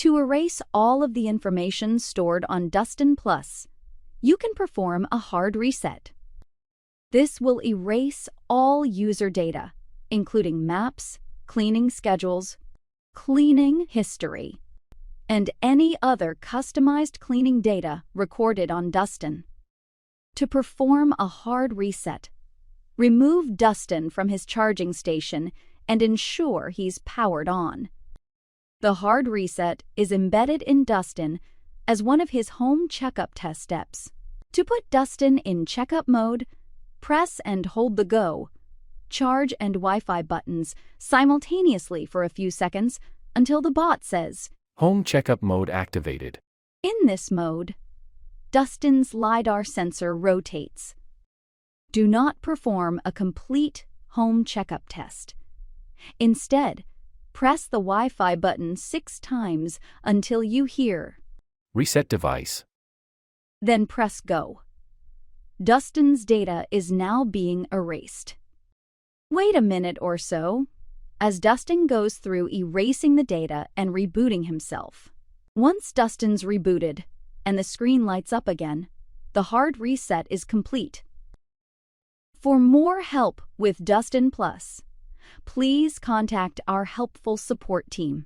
To erase all of the information stored on Dustin Plus, you can perform a hard reset. This will erase all user data, including maps, cleaning schedules, cleaning history, and any other customized cleaning data recorded on Dustin. To perform a hard reset, remove Dustin from his charging station and ensure he's powered on. The hard reset is embedded in Dustin as one of his home checkup test steps. To put Dustin in checkup mode, press and hold the Go, Charge and Wi-Fi buttons simultaneously for a few seconds until the bot says, Home checkup mode activated. In this mode, Dustin's LiDAR sensor rotates. Do not perform a complete home checkup test. Instead, press the Wi-Fi button 6 times until you hear Reset device. Then press Go. Dustin's data is now being erased. Wait a minute or so as Dustin goes through erasing the data and rebooting himself. Once Dustin's rebooted and the screen lights up again, the hard reset is complete. For more help with Dustin Plus, please contact our helpful support team.